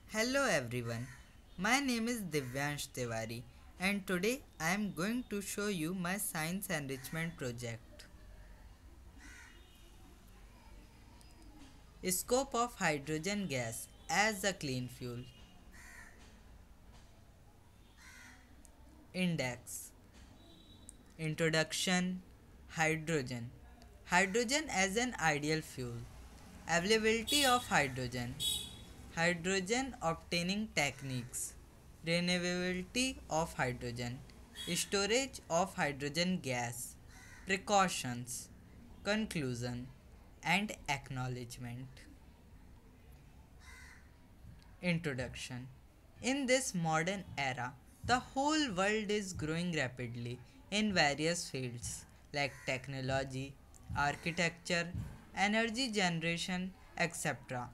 Hello everyone, my name is Divyansh Tiwari and today I am going to show you my science enrichment project. Scope of hydrogen gas as a clean fuel. Index. Introduction. Hydrogen. Hydrogen as an ideal fuel. Availability of hydrogen. Hydrogen obtaining techniques. Renewability of hydrogen. Storage of hydrogen gas. Precautions. Conclusion and acknowledgement. Introduction. In this modern era, the whole world is growing rapidly in various fields like technology, architecture, energy generation, etc.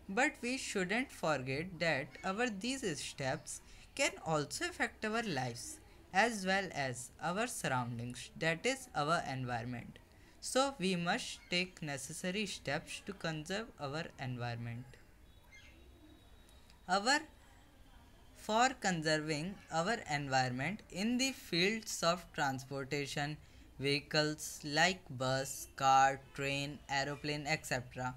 But we shouldn't forget that our these steps can also affect our lives as well as our surroundings, that is our environment. So we must take necessary steps to conserve our environment. Our for conserving our environment in the fields of transportation, vehicles like bus, car, train, aeroplane, etc.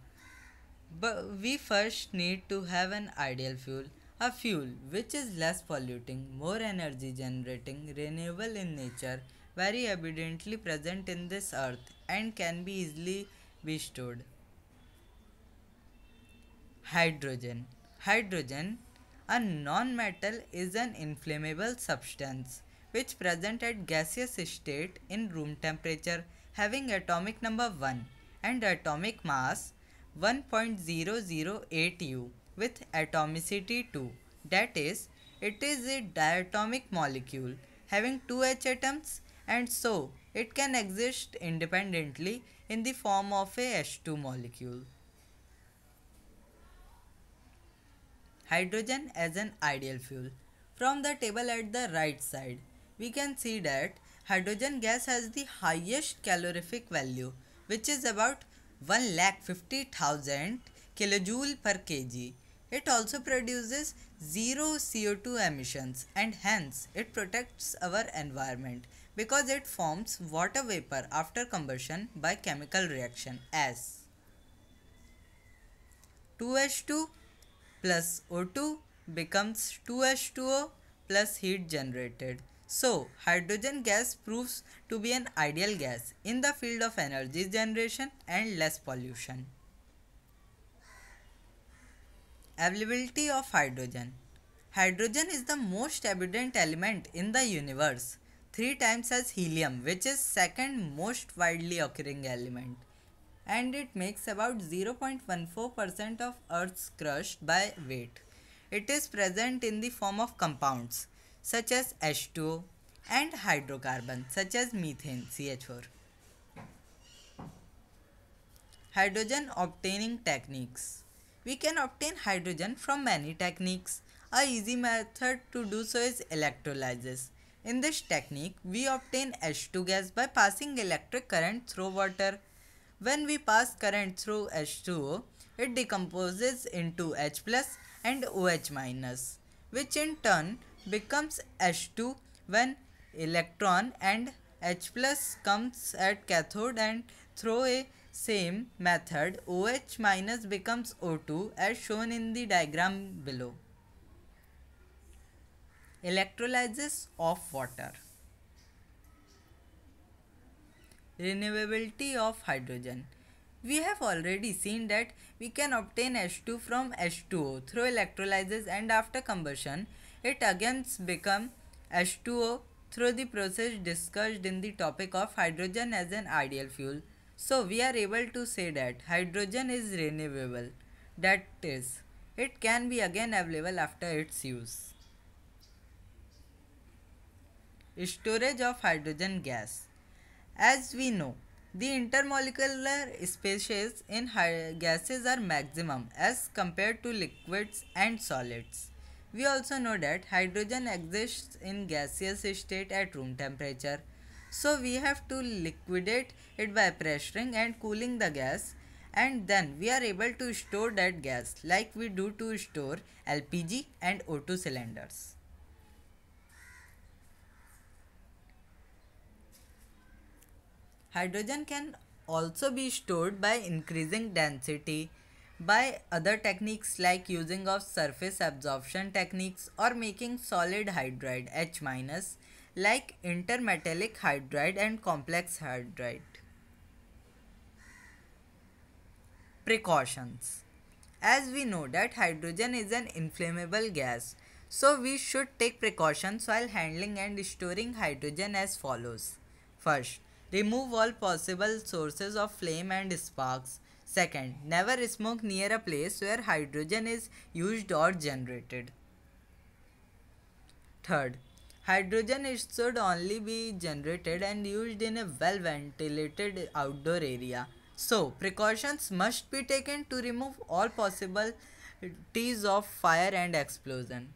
But we first need to have an ideal fuel, a fuel which is less polluting, more energy generating, renewable in nature, very evidently present in this earth and can be easily be stored. Hydrogen. Hydrogen, a non-metal, is an inflammable substance which present at gaseous state in room temperature having atomic number 1 and atomic mass 1.008 U with atomicity 2. That is, it is a diatomic molecule having 2 H atoms and so it can exist independently in the form of a H2 molecule. Hydrogen as an ideal fuel. From the table at the right side, we can see that hydrogen gas has the highest calorific value, which is about 1,50,000 kilojoule per kg. It also produces zero CO2 emissions and hence it protects our environment because it forms water vapor after combustion by chemical reaction as 2H2 plus O2 becomes 2H2O plus heat generated. So, hydrogen gas proves to be an ideal gas in the field of energy generation and less pollution. Availability of hydrogen. Hydrogen is the most abundant element in the universe, 3 times as helium, which is second most widely occurring element, and it makes about 0.14% of Earth's crust by weight. It is present in the form of compounds such as H2O and hydrocarbons such as methane CH4. Hydrogen obtaining techniques. We can obtain hydrogen from many techniques. A easy method to do so is electrolysis. In this technique, we obtain H2 gas by passing electric current through water. When we pass current through H2O, it decomposes into H plus and OH minus, which in turn becomes H2 when electron and H plus comes at cathode, and through a same method OH minus becomes O2 as shown in the diagram below. Electrolysis of water. Renewability of hydrogen. We have already seen that we can obtain H2 from H2O through electrolysis, and after combustion it again becomes H2O through the process discussed in the topic of hydrogen as an ideal fuel. So we are able to say that hydrogen is renewable, that is, it can be again available after its use. Storage of hydrogen gas. As we know, the intermolecular species in gases are maximum as compared to liquids and solids. We also know that hydrogen exists in gaseous state at room temperature. So we have to liquidate it by pressuring and cooling the gas, and then we are able to store that gas like we do to store LPG and O2 cylinders. Hydrogen can also be stored by increasing density by other techniques like using of surface absorption techniques or making solid hydride H- like intermetallic hydride and complex hydride. Precautions. As we know that hydrogen is an inflammable gas, so we should take precautions while handling and storing hydrogen as follows. First, remove all possible sources of flame and sparks. Second, never smoke near a place where hydrogen is used or generated. Third, hydrogen should only be generated and used in a well ventilated outdoor area. So, precautions must be taken to remove all possibilities of fire and explosion.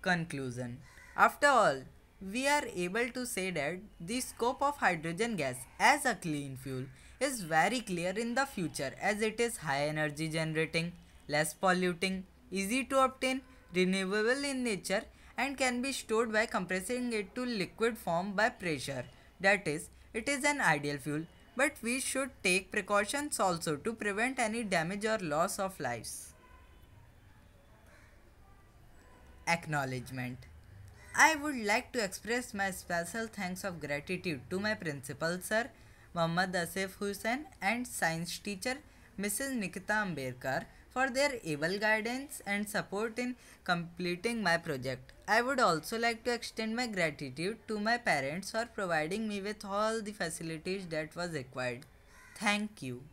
Conclusion. After all, we are able to say that the scope of hydrogen gas as a clean fuel is very clear in the future as it is high energy generating, less polluting, easy to obtain, renewable in nature, and can be stored by compressing it to liquid form by pressure. That is, it is an ideal fuel, but we should take precautions also to prevent any damage or loss of lives. Acknowledgement. I would like to express my special thanks of gratitude to my principal sir, Muhammad Asif Hussain, and science teacher, Mrs. Nikita Ambedkar, for their able guidance and support in completing my project. I would also like to extend my gratitude to my parents for providing me with all the facilities that was required. Thank you.